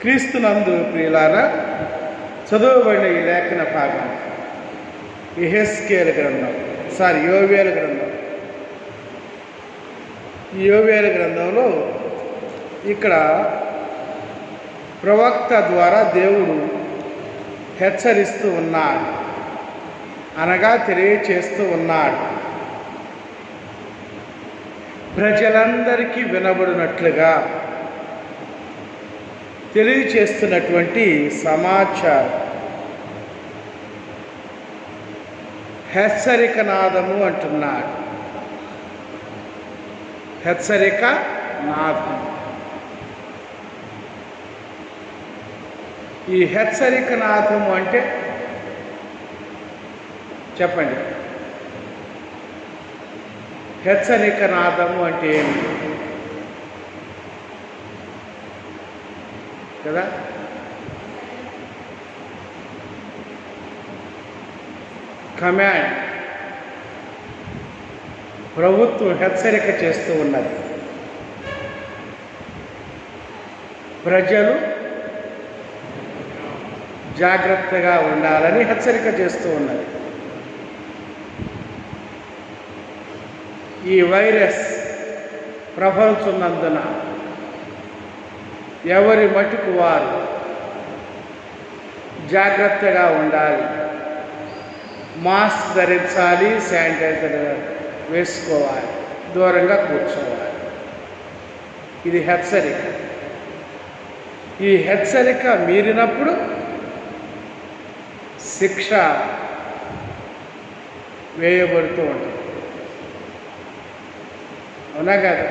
క్రీస్తునందు ప్రియులారా, చదువుబడిన ఈ లేఖన భాగం యోవేలు గ్రంథం. ఈ యోవేలు గ్రంథంలో ఇక్కడ ప్రవక్త ద్వారా దేవుడు హెచ్చరిస్తూ ఉన్నాడు, అనగా తెలియచేస్తూ ఉన్నాడు. ప్రజలందరికీ వినబడినట్లుగా తెలియచేస్తున్నటువంటి సమాచారం, హెచ్చరిక నాదము అంటున్నాడు. హెచ్చరిక నాదం. ఈ హెచ్చరిక నాదము అంటే చెప్పండి. హెచ్చరిక నాదము అంటే ఏమి కదా? కమాండ్. ప్రభుత్వం హెచ్చరిక చేస్తూ ఉన్నది. ప్రజలు జాగ్రత్తగా ఉండాలని హెచ్చరిక చేస్తూ ఉన్నది. ఈ వైరస్ ప్రబలుతున్నందున ఎవరి మటుకు వారు జాగ్రత్తగా ఉండాలి, మాస్క్ ధరించాలి, శానిటైజర్ వేసుకోవాలి, దూరంగా కూర్చోవాలి. ఇది హెచ్చరిక. ఈ హెచ్చరిక మీరినప్పుడు శిక్ష వేయబడుతూ ఉంటుంది. అవునా కదా?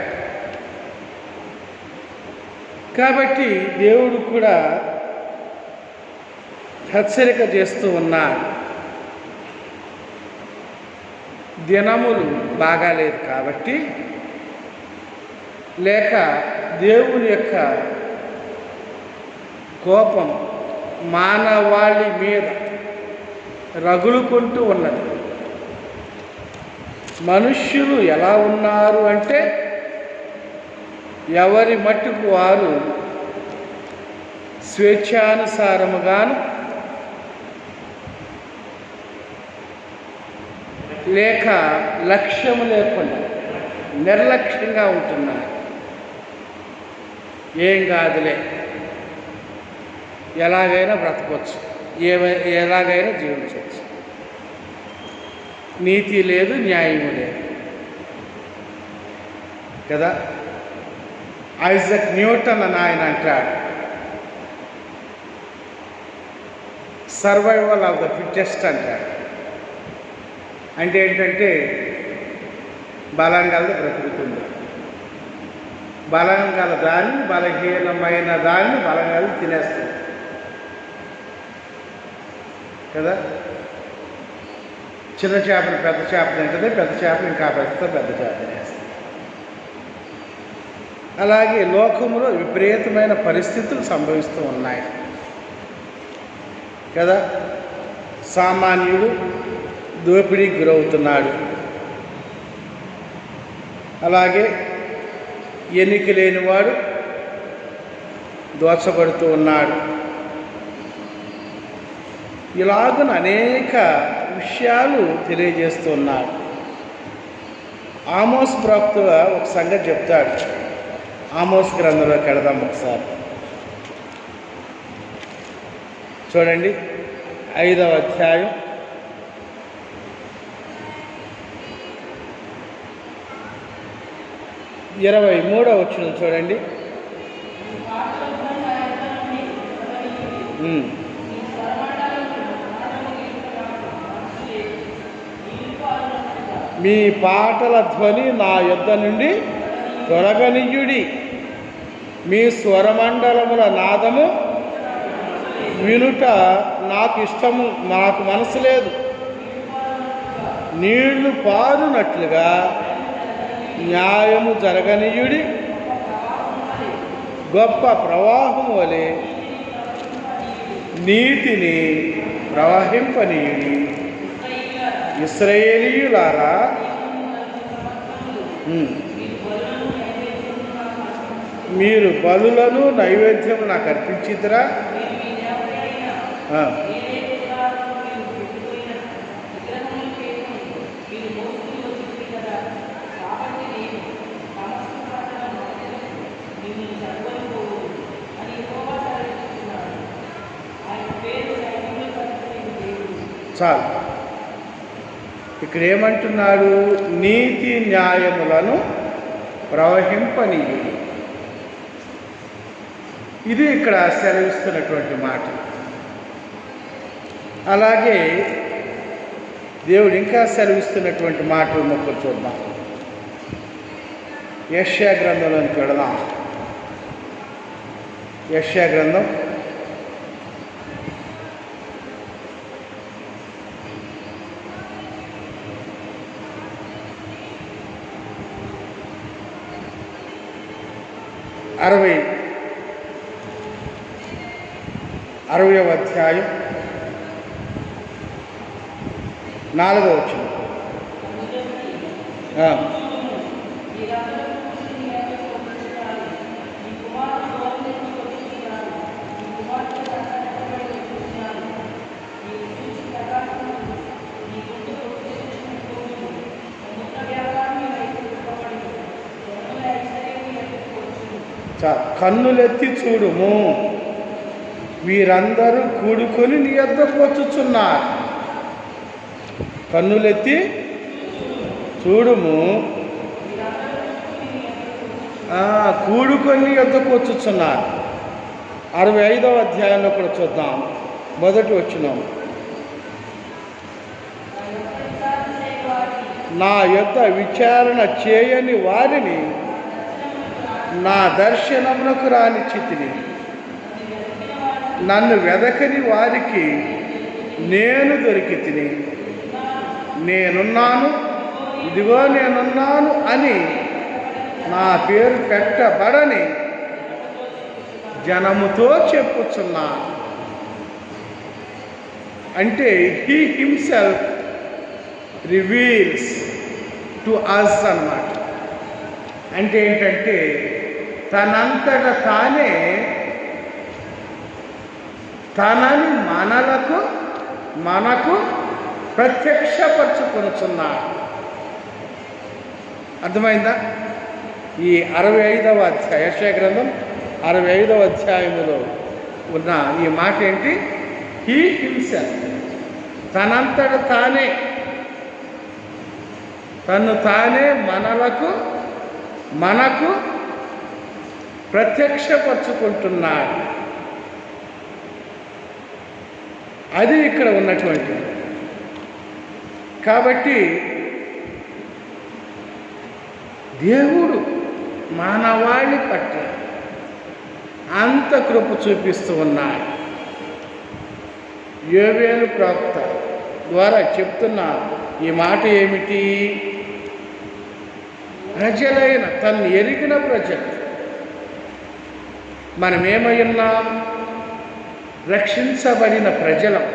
కాబట్టి దేవుడు కూడా హెచ్చరిక చేస్తూ ఉన్నాడు. దినములు బాగాలేదు కాబట్టి, లేక దేవుని యొక్క కోపం మానవాళి మీద రగులుకుంటూ ఉన్నది. మనుష్యులు ఎలా ఉన్నారు అంటే, ఎవరి మట్టుకు వారు స్వేచ్ఛానుసారముగాను లేక లక్ష్యము లేకుండా నిర్లక్ష్యంగా ఉంటున్నారు. ఏం కాదులే, ఎలాగైనా బ్రతకొచ్చు, ఎలాగైనా జీవించవచ్చు, నీతి లేదు, న్యాయము లేదు కదా? ఐజక్ న్యూటన్ అని ఆయన అంటాడు, సర్వైవల్ ఆఫ్ ద ఫిట్టెస్ట్ అంటాడు. అంటే ఏంటంటే, బలం గలది బ్రతుకుతుంది, బలం గల దాన్ని, బలహీనమైన దాన్ని బలం గల తినేస్తుంది కదా? చిన్న చేపలు పెద్ద చేప తింటుంది, పెద్ద చేపలు ఇంకా పెద్ద చేప తినేస్తుంది. అలాగే లోకంలో విపరీతమైన పరిస్థితులు సంభవిస్తూ ఉన్నాయి కదా? సామాన్యుడు దోపిడీకి గురవుతున్నాడు, అలాగే ఎన్నిక లేనివాడు దోచబడుతూ ఉన్నాడు. ఇలాగున అనేక విషయాలు తెలియజేస్తూ ఉన్నాడు. ఆమోస్ ప్రవక్తగా ఒక సంగతి చెప్తాడు. ఆమోస్ గ్రంథంలోకి వెళదాం ఒకసారి. చూడండి, 5వ అధ్యాయం 23వ వచనం చూడండి. మీ పాటల ధ్వని నా యొద్ద నుండి తొలగనీయుడి, మీ స్వరమండలముల నాదము వినుట నాకు ఇష్టము, నాకు మనసు లేదు. నీళ్లు పారునట్లుగా న్యాయము జరగనీయుడి, గొప్ప ప్రవాహము వలె నీతిని ప్రవహింపనీయుడి. ఇశ్రాయేలీయులారా, మీరు బలులను నైవేద్యం నాకు అర్పించిద్దరా? చాలు. ఇక్కడ ఏమంటున్నాడు? నీతి న్యాయములను ప్రవహింపనీయుడు. ఇది ఇక్కడ సెలవిస్తున్నటువంటి మాట. అలాగే దేవుడు ఇంకా సెలవిస్తున్నటువంటి మాటలు మొక్కలు చూద్దాం. యెషయా గ్రంథంలోనికి వెళదాం. యెషయా గ్రంథం 60వ అధ్యాయం 4వ వచనం. కన్నులెత్తి చూడుము, వీరందరూ కూడుకొని నీ యొద్దకు వచ్చుచున్నారు. కన్నులెత్తి చూడుము, కూడుకొని నీ యొద్దకు వచ్చుచున్నారు. 65వ అధ్యాయంలో కూడా చూద్దాం. మొదటి వచనం. నా యొద్ద విచారణ చేయని వారిని నా దర్శనమునకు రానిచ్చితిని. నన్ను వెదకని వారికి నేను దొరికితిని. నేనున్నాను, ఇదిగో నేనున్నాను అని నా పేరు పెట్టబడని జనముతో చెప్పుచున్నాను. అంటే he himself reveals to us అన్నమాట. అంటే ఏంటంటే తనంతట తానే తనని మనకు ప్రత్యక్షపరచుకొనుచున్నాడు. అర్థమైందా? ఈ 65వ అధ్యాయం, యెషయా గ్రంథం 65వ అధ్యాయములో ఉన్న ఈ మాట ఏంటి? హీ హిమ్సెల్ఫ్, తనంతట తానే తను తానే మనకు ప్రత్యక్షపరచుకుంటున్నాడు. అది ఇక్కడ ఉన్నటువంటిది. కాబట్టి దేవుడు మానవాళి పట్ల అంత కృప చూపిస్తూ ఉన్నాడు. యోవేలు ప్రవక్త ద్వారా చెప్తున్న ఈ మాట ఏమిటి? ప్రజలైన తను ఎరిగిన ప్రజలు. మనమేమై ఉన్నాం? రక్షించబడిన ప్రజలం,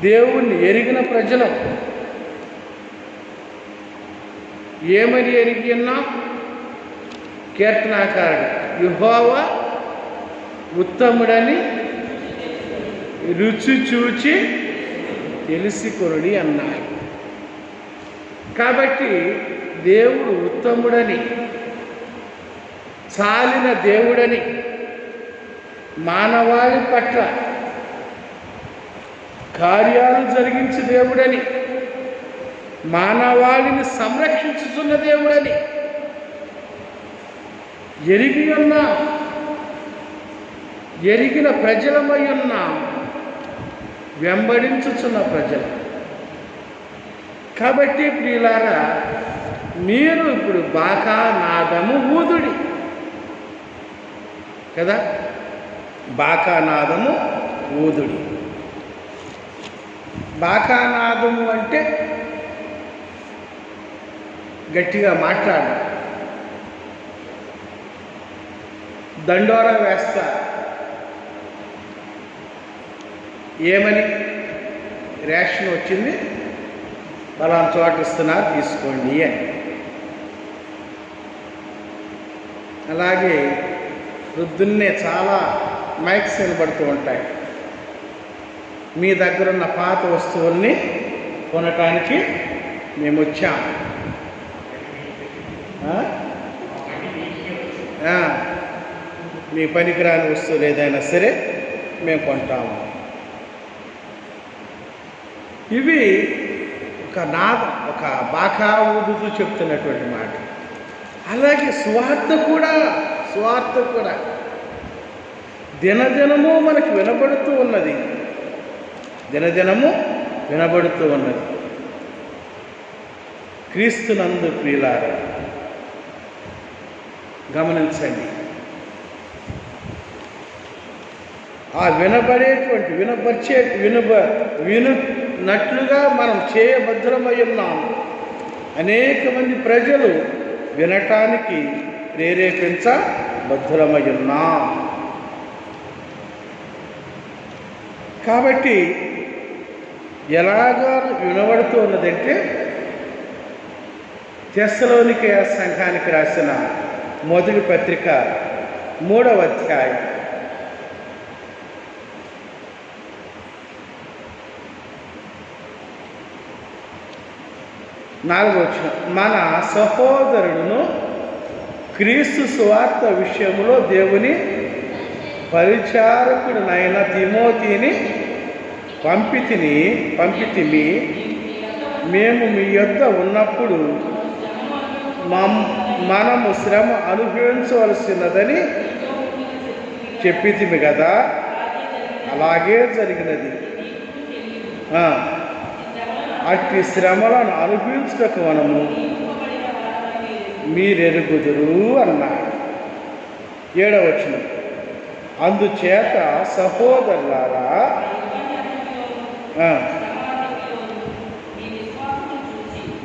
దేవుణ్ణి ఎరిగిన ప్రజలం. ఏమని ఎరిగి ఉన్నాం? కీర్తనాకారుడు యెహోవా ఉత్తముడని రుచి చూచి తెలుసుకొనుడి అన్నాడు. కాబట్టి దేవుడు ఉత్తముడని, చాలిన దేవుడని, మానవాళి పట్ల కార్యాలు జరిగించే దేవుడని, మానవాళిని సంరక్షించుతున్న దేవుడని ఎరిగి ఉన్నాం. ఎరిగిన ప్రజలమై ఉన్నాం, వెంబడించుచున్న ప్రజలు. కాబట్టి ప్రియులారా, మీరు ఇప్పుడు బాకానాదము ఊదుడి కదా. బాకానాదము ఊదుడి. బాకానాదము అంటే గట్టిగా మాట్లాడు. దండోరా వేస్తా. ఏమని? రేషన్ వచ్చింది, పలానా చోట ఇస్తున్నారు, తీసుకోండి అని. అలాగే పొద్దున్నే చాలా మైక్స్ వినబడుతూ ఉంటాయి. మీ దగ్గర ఉన్న పాత వస్తువుల్ని కొనటానికి మేము వచ్చాం. మీ పనికిరాని వస్తువులు ఏదైనా సరే మేము కొంటాము. ఇవి ఒక బాకా ఊదుతూ చెప్తున్నటువంటి మాట. అలాగే సువార్త కూడా దినదినము మనకు వినబడుతూ ఉన్నది. క్రీస్తునందు ప్రియులారా, గమనించండి. ఆ వినబడేటువంటి వినున్నట్లుగా మనం చేయబద్ధమై ఉన్నాం. అనేక మంది ప్రజలు వినటానికి ప్రేరేపించబద్ధమై ఉన్నాం. కాబట్టి ఎలాగా వినబడుతూ ఉన్నదంటే, తెస్సలోనికే సంఘానికి రాసిన మొదటి పత్రిక 3వ అధ్యాయం 4వ వచనం, మన సహోదరుడును క్రీస్తు సువార్త విషయంలో దేవుని పరిచారకుడునైన తిమోతిని పంపితిమి. మేము మీ యొద్ద ఉన్నప్పుడు మనము శ్రమ అనుభవించవలసినదని చెప్పితిమి కదా, అలాగే జరిగినది. అట్టి శ్రమలను అనుభవించటకు మనము మీరెరుగుదురు అన్నాడు. 7వ వచనం, అందుచేత సహోదరులారా,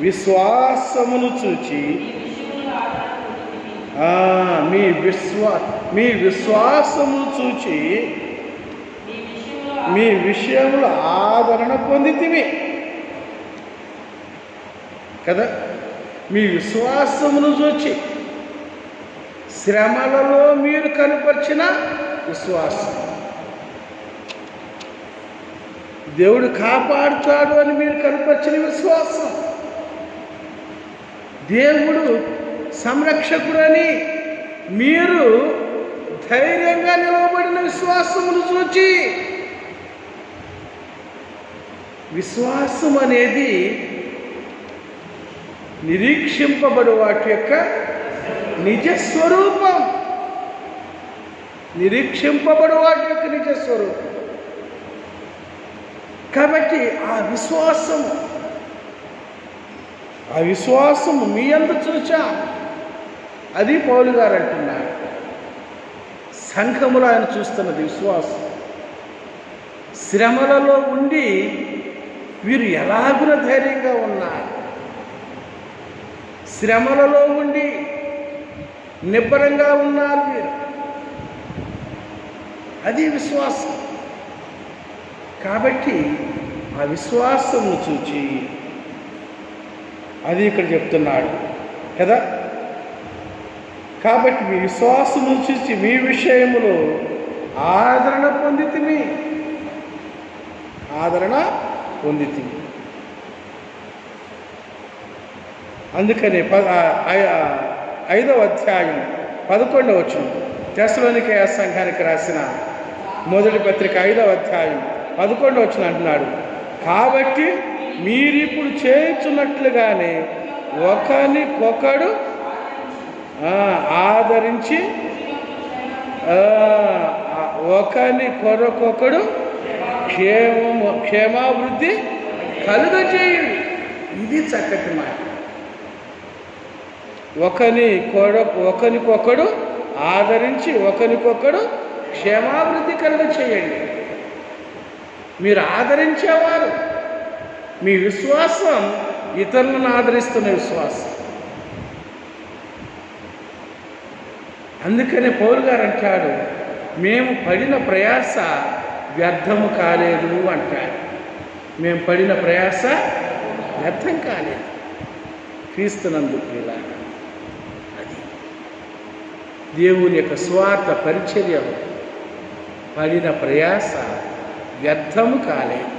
విశ్వాసమును చూచి మీ విశ్వాసమును చూచి మీ విషయంలో ఆదరణ పొందితిమి కదా. మీ విశ్వాసమును చూచి, శ్రమలలో మీరు కనపరిచిన విశ్వాసం, దేవుడు కాపాడుతాడు అని మీరు కనపరిచిన విశ్వాసం, దేవుడు సంరక్షకుడని మీరు ధైర్యంగా నిలవబడిన విశ్వాసమును చూచి, విశ్వాసం అనేది నిరీక్షింపబడు వాటి యొక్క నిజస్వరూపం. కాబట్టి ఆ విశ్వాసము మీ యందు చూచా. అది పౌలు గారు అంటున్నారు. సంఘములో ఆయన చూస్తున్నది విశ్వాసం. శ్రమలలో ఉండి వీరు ఎలాగున ధైర్యంగా ఉన్నారు, శ్రమలలో ఉండి నిబ్బరంగా ఉన్నారు వీరు. అది విశ్వాసం. కాబట్టి ఆ విశ్వాసమును చూచి, అది ఇక్కడ చెప్తున్నాడు కదా. కాబట్టి మీ విశ్వాసమును చూచి మీ విషయములో ఆదరణ పొందితిమి. అందుకని 5వ అధ్యాయం 11వ వచనం, తెస్సలోనికే సంఘానికి రాసిన మొదటి పత్రిక 5వ అధ్యాయం 11వ వచనం అంటున్నాడు, కాబట్టి మీరిప్పుడు చేయుచున్నట్లుగానే ఒకరికొకడు ఆదరించి ఒకరికొకడు క్షేమాభివృద్ధి కలుగజేయుడు. ఇది చక్కటి మాట. ఒకరికొకడు ఆదరించి ఒకరికొకడు క్షేమాభివృద్ధి కలుగజేయండి. మీరు ఆదరించేవారు, మీ విశ్వాసం ఇతరులను ఆదరిస్తున్న విశ్వాసం. అందుకనే పౌలు గారు అంటాడు, మేము పడిన ప్రయాస వ్యర్థము కాలేదు అంటాడు. మేము పడిన ప్రయాస వ్యర్థం కాలేదు క్రీస్తునందు ప్రియులారా. అది దేవుని యొక్క స్వార్థ పరిచర్యలో పడిన ప్రయాస వ్యర్థము కాలేదు.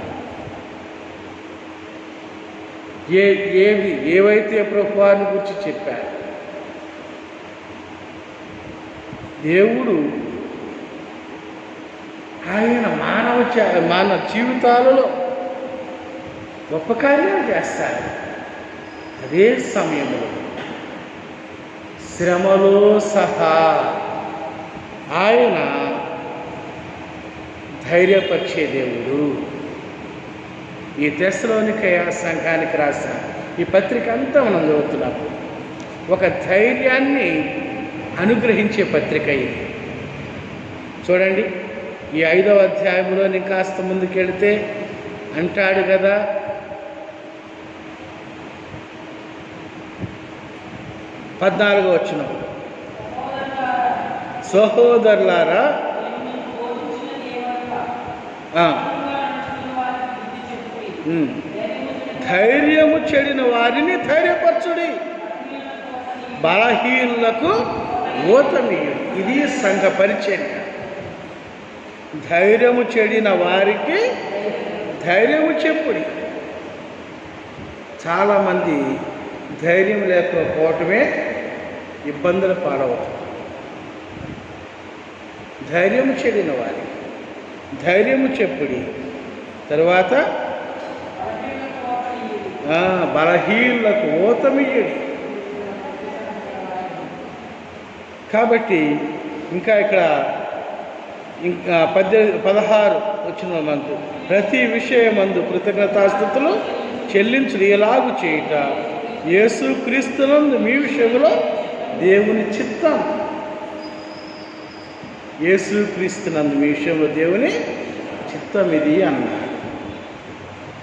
ఏవైతే ప్రభువాన్ని గురించి చెప్పారు, దేవుడు ఆయన మానవ జీవితాలలో గొప్ప కార్యాలు చేస్తారు. అదే సమయంలో శ్రమలో సహా ఆయన ధైర్యపరిచే దేవుడు. ఈ తెస్సలోనికయ సంఘానికి రాసిన ఈ పత్రిక అంతా మనం చదువుతున్నాము. ఒక ధైర్యాన్ని అనుగ్రహించే పత్రిక ఇది. చూడండి, ఈ 5వ అధ్యాయంలో కాస్త ముందుకెళ్తే అంటాడు కదా, 14వ వచనం, సహోదరులారా ధైర్యము చెడిన వారిని ధైర్యపరచుడి, బలహీనులకు ఓతమియుడు. ఇది సంఘ పరిచర్య. ధైర్యము చెడిన వారికి ధైర్యము చెప్పుడి. చాలామంది ధైర్యం లేకపోవటమే ఇబ్బందులు పాలవుతారు. ధైర్యము చెడిన వారికి ధైర్యము చెప్పుడి. తరువాత బలహీనులకు ఓతమియ్యడి. కాబట్టి ఇంకా ఇక్కడ 16 వచ్చిన మందు, ప్రతి విషయమందు కృతజ్ఞతాస్తుతులు చెల్లించుడు ఎలాగు చేయుట యేసుక్రీస్తునందు మీ విషయంలో దేవుని చిత్తం. యేసుక్రీస్తునందు మీ విషయంలో దేవుని చిత్తం ఇది అన్నాడు.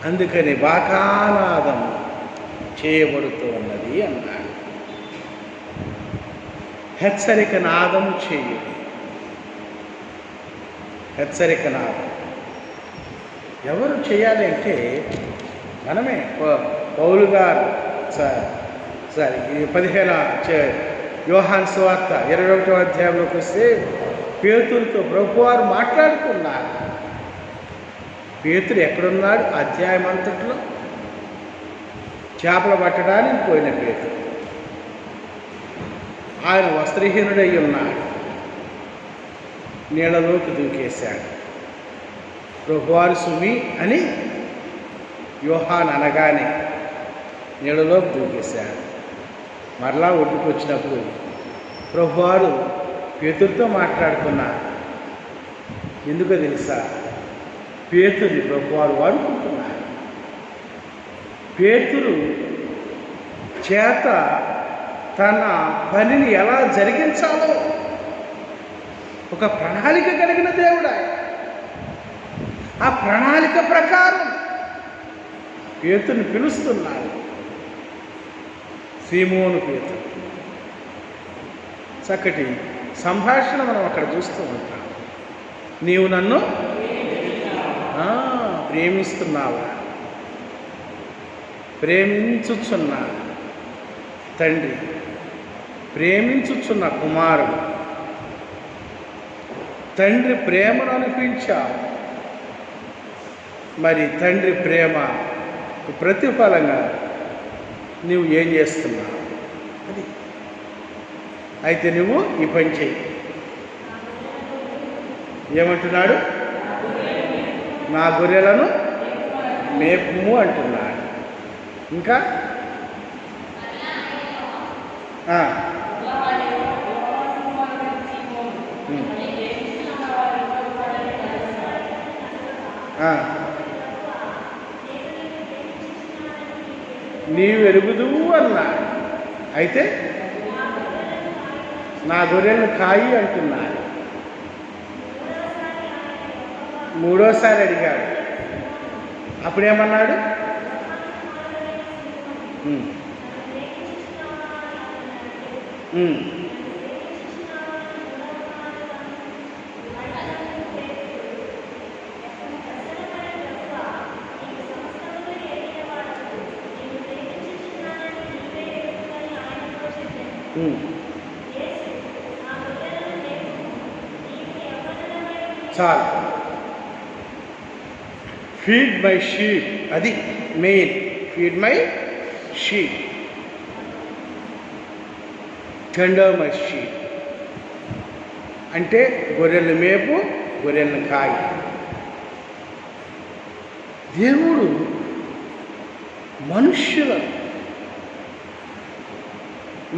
అందుకని వాకానాదం చేయబడుతూ ఉన్నది అన్నాడు. హెచ్చరిక నాదము చేయుడి. హెచ్చరిక నాదం ఎవరు చేయాలి అంటే మనమే. పౌలు గారు సరే 15 యోహాను సువార్త 21వ అధ్యాయంలోకి వస్తే పేతురుతో ప్రభువారు మాట్లాడుతున్నారు. పేతురు ఎక్కడున్నాడు? అధ్యాయం అంతట్లో చేపలు పట్టడానికి పోయిన పేతురు. ఆయన వస్త్రహీనుడై ఉన్నాడు. నీళ్ళలోకి దూకేశాడు. ప్రభువారు సుమి అని యోహాను అనగానే నీళ్ళలోకి దూకేశాడు. మరలా ఒడ్డుకు వచ్చినప్పుడు ప్రభువారు పేతురుతో మాట్లాడుతున్నారు. ఎందుకో తెలుసా? పేతురుని ప్రభువారు వాడుకుంటున్నారు. పేతురు చేత తన పనిని ఎలా జరిగించాలో ఒక ప్రణాళిక కలిగిన దేవుడు ఆయన. ఆ ప్రణాళిక ప్రకారం పేతురుని పిలుస్తున్నాడు. సీమోను పేతురు. చక్కటి సంభాషణ మనం అక్కడ చూస్తూ ఉంటాం. నీవు నన్ను ప్రేమిస్తున్నావా? ప్రేమించుచున్న తండ్రి, ప్రేమించుచున్న కుమారుడు, తండ్రి ప్రేమను అనిపించావు. మరి తండ్రి ప్రేమకు ప్రతిఫలంగా నువ్వు ఏం చేస్తున్నావు? అది అయితే నువ్వు ఈ పని చెయ్యి. ఏమంటున్నాడు? నా గొర్రెలను మేపుము అంటున్నాడు. ఇంకా నీవు ఎరుగుదువు అన్నాడు. అయితే నా గొర్రెలను కాయి అంటున్నాడు. మూడోసారి అడిగాడు. అప్పుడేమన్నాడు? చాలు. ఫీడ్ మై షీప్, అది main. Feed my sheep, tender my sheep అంటే గొర్రెల మేపు, గొర్రెలను కాయి. దేవుడు మనుష్యులను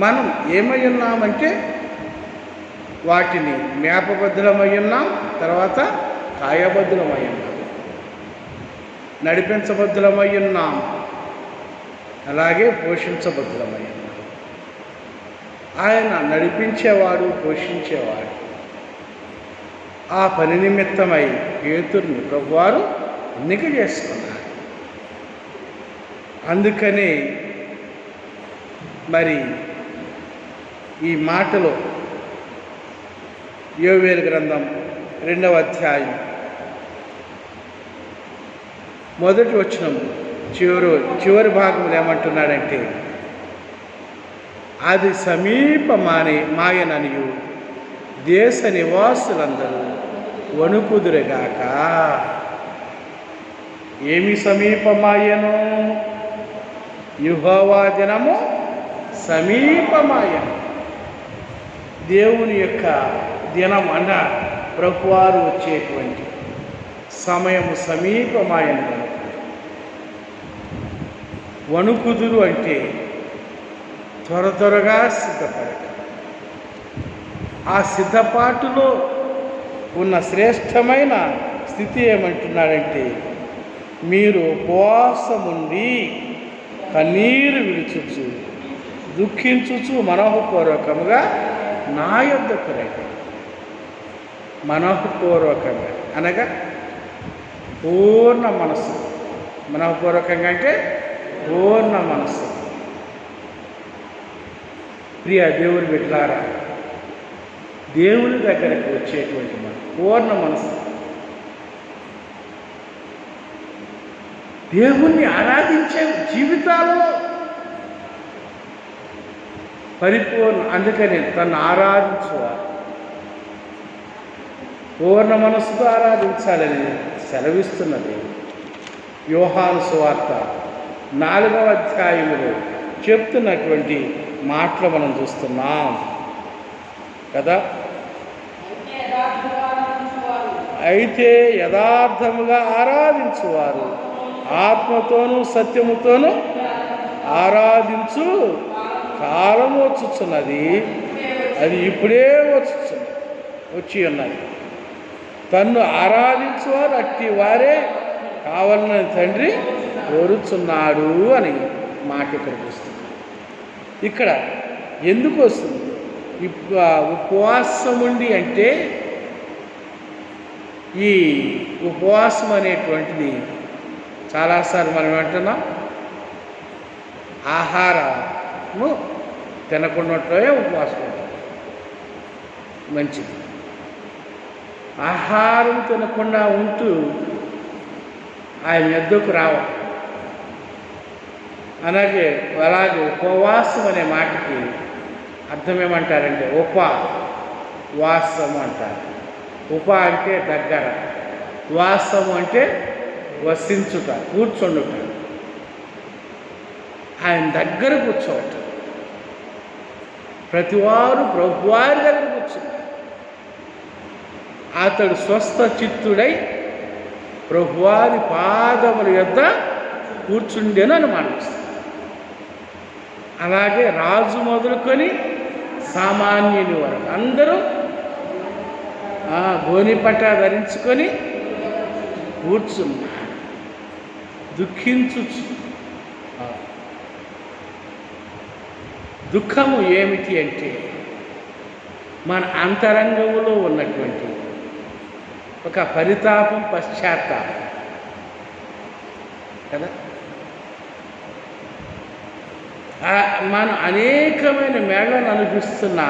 మనం ఏమై ఉన్నామంటే వాటిని మేపబద్ధులమై ఉన్నాం, తర్వాత కాయబద్ధులమై ఉన్నాం, నడిపించబద్ధులమై ఉన్నాం, అలాగే పోషించబద్ధులమై ఉన్నాం. ఆయన నడిపించేవాడు, పోషించేవాడు. ఆ పని నిమిత్తమై పేతురుని ప్రభువారు ఎన్నిక చేసుకున్నారు. అందుకని మరి ఈ మాటలో యోవేలు గ్రంథం 2వ అధ్యాయం మొదటి వచనం చివరి భాగంలో ఏమంటున్నాడంటే, అది సమీపమాయననియు దేశ నివాసులందరూ వణుకుదురుగాక. ఏమి సమీపమాయను? యెహోవా దినము సమీపమాయను. దేవుని యొక్క దినం అన్న ప్రభువారు వచ్చేటువంటి సమయము సమీపమాయను. వణుకుదురు అంటే త్వరగా సిద్ధపడట. ఆ సిద్ధపాటులో ఉన్న శ్రేష్టమైన స్థితి ఏమంటున్నాడంటే, మీరు ఉపవాసముండి కన్నీరు విడుచుచు దుఃఖించుచు మనఃపూర్వకముగా నా యొద్దకు రండి. మనఃపూర్వకంగా అనగా పూర్ణ మనస్సు. మనఃపూర్వకంగా అంటే పూర్ణ మనస్సు. ప్రియ దేవుని బిడ్డలారా, దేవుని దగ్గరకు వచ్చేటువంటి మన పూర్ణ మనస్సు, దేవుణ్ణి ఆరాధించే జీవితాలలో పరిపూర్ణ. అందుకని తను ఆరాధించువారు పూర్ణ మనస్సుతో ఆరాధించాలని సెలవిస్తున్నది యోహాను సువార్త 4వ అధ్యాయములో చెప్తున్నటువంటి మాటలు మనం చూస్తున్నాం కదా. అయితే యథార్థముగా ఆరాధించువారు ఆత్మతోనూ సత్యముతోనూ ఆరాధించు కాలము వచ్చుచున్నది, అది ఇప్పుడే వచ్చి ఉన్నది. తన్ను ఆరాధించువారు అట్టి వారే కావాలని తండ్రి కోరుచున్నాడు అని మాట ఇక్కడికి వస్తుంది. ఇక్కడ ఎందుకు వస్తుంది ఉపవాసం ఉండి అంటే, ఈ ఉపవాసం అనేటువంటిది చాలాసార్లు మనం అంటున్నాం, ఆహారము తినకుండా ఉపవాసం ఉంటుంది. మంచిది. ఆహారం తినకుండా ఉంటూ ఆయన యొద్దకు రావాలి. అలాగే ఉపవాసం అనే మాటకి అర్థం ఏమంటారంటే ఉపవాసం అంటారు. ఉప అంటే దగ్గర, వాసము అంటే వసించుట, కూర్చొండుట. ఆయన దగ్గర కూర్చోవటం. ప్రతివారు ప్రభువారి దగ్గర కూర్చుంటారు. అతడు స్వస్థ చిత్తుడై ప్రభువారి పాదముల యొద్ద కూర్చుండెనని మాట్లాడుతుంది. అలాగే రాజు మొదలుకొని సామాన్యుని వరకు అందరూ గోనిపట్ట ధరించుకొని కూర్చున్నారు, దుఃఖించుచు. దుఃఖము ఏమిటి అంటే, మన అంతరంగంలో ఉన్నటువంటి ఒక పరితాపం, పశ్చాత్తాపం కదా. మనం అనేకమైన మేళను అనుభవిస్తున్న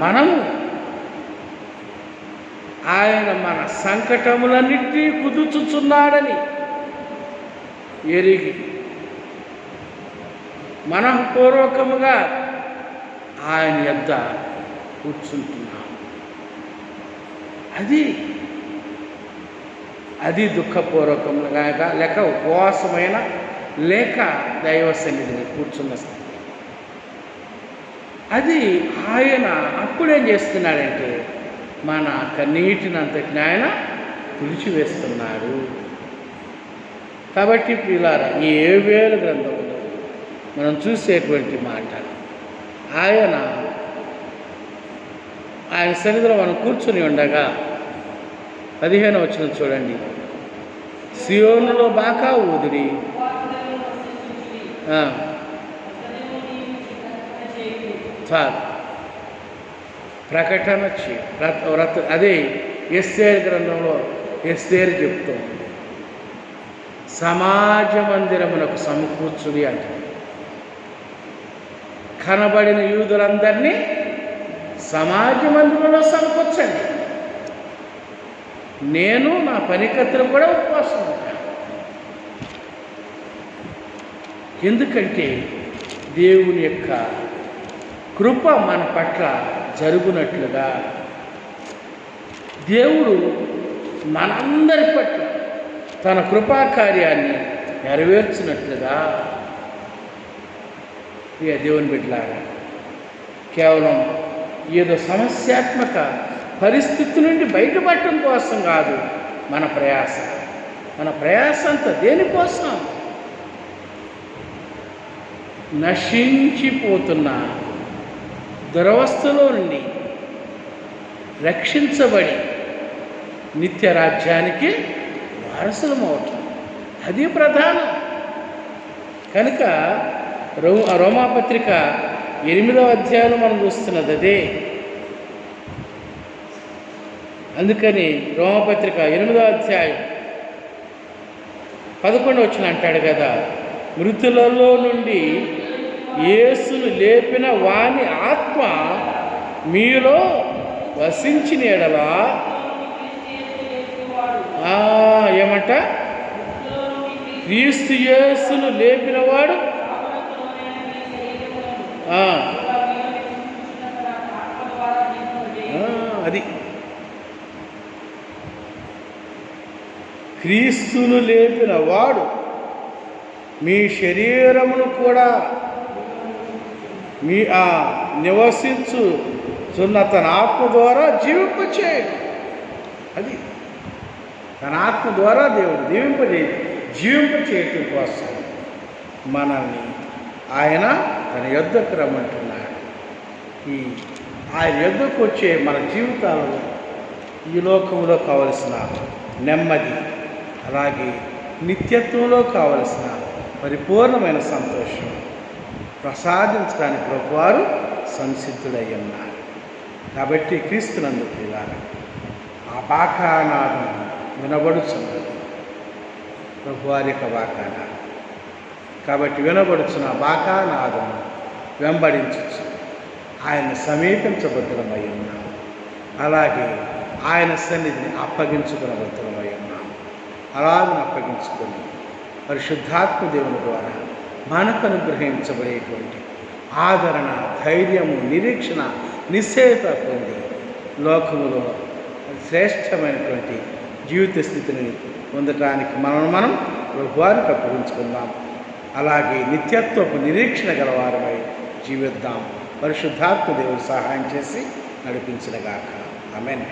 మనము ఆయన మన సంకటములన్నింటినీ కుదుర్చుచున్నాడని ఎరిగి మనఃపూర్వకముగా ఆయన యొద్ద కూర్చుంటున్నాం. అది అది దుఃఖపూర్వకంగా లేక ఉపవాసమైన లేక దైవ సన్నిధిని కూర్చున్న స్థితి. అది ఆయన అప్పుడేం చేస్తున్నాడంటే మన కన్నీటినంతటిని ఆయన తుడిచివేస్తున్నాడు. కాబట్టి ప్రియులారా, ఈ 7 గ్రంథంలో మనం చూసేటువంటి మాట, ఆయన సన్నిధిలో మనం కూర్చుని ఉండగా 15వ వచనం చూడండి. సియోనులో బాకా ఊదిరి, చాలు ప్రకటన అదే ఎస్తేరు గ్రంథంలో ఎస్తేరు చెప్తుంది, సమాజ మందిరమునకు సమకూర్చుడి అంటే కనబడిన యూదులందరినీ సమాజ మందిరంలో సమకూర్చండి. నేను నా పనికత్తులు కూడా ఉపవాసం ఉంటాను. ఎందుకంటే దేవుని యొక్క కృప మన పట్ల జరుగునట్లుగా, దేవుడు మనందరి పట్ల తన కృపా కార్యాన్ని నెరవేర్చినట్లుగా. ఇక దేవుని బిడ్డలారా, కేవలం ఏదో సమస్యాత్మక పరిస్థితి నుండి బయటపడటం కోసం కాదు మన ప్రయాస. మన ప్రయాస అంతా దేనికోసం? నశించిపోతున్న దురవస్థలో నుండి రక్షించబడి నిత్య రాజ్యానికి వారసులమవటం, అది ప్రధానం. కనుక రోమాపత్రిక 8వ అధ్యాయంలో మనం చూస్తున్నది అదే. అందుకని రోమపత్రిక 8వ అధ్యాయం 11వ వచనం అంటాడు కదా, మృతులలో నుండి యేసును లేపిన వాని ఆత్మ మీలో వసించిన ఎడలా ఏమంట, క్రీస్తు యేసును లేపినవాడు అది క్రీస్తును లేపిన వాడు మీ శరీరమును కూడా మీ నివసించుచున్న తన ఆత్మ ద్వారా జీవింపచేయడు. అది తన ఆత్మ ద్వారా దేవుడు జీవింపచేయటం కోసం మనల్ని ఆయన తన యొద్దకు రమ్మంటున్నాడు. ఆయన యొద్దకు వచ్చే మన జీవితాలలో ఈ లోకంలో కావలసిన నెమ్మది, అలాగే నిత్యత్వంలో కావలసిన పరిపూర్ణమైన సంతోషం ప్రసాదించడానికి ప్రభువారు సంసిద్ధుడై ఉన్నారు. కాబట్టి క్రీస్తునందు ప్రియులారా, ఆ బాకానాదం వినబడుచున్నది, ప్రభువారి యొక్క బాకానాదం. కాబట్టి వినబడుచున్న బాకానాదం వెంబడించచ్చు. ఆయన సమీపించబద్ధమై ఉన్నాం, అలాగే ఆయన సన్నిధిని అప్పగించుకునబద్ధమై ఉన్నాం. అలాగే అప్పగించుకొని పరిశుద్ధాత్మ దేవుని ద్వారా మనకు అనుగ్రహించబడేటువంటి ఆదరణ, ధైర్యము, నిరీక్షణ, నిశ్చయత పొంది లోకములో శ్రేష్టమైనటువంటి జీవిత స్థితిని పొందటానికి మనం ప్రభువారికి అప్పగించుకుందాం. అలాగే నిత్యత్వపు నిరీక్షణ గలవారమై జీవిద్దాం. పరిశుద్ధాత్మ దేవుడు సహాయం చేసి నడిపించుగాక. ఆమేన్.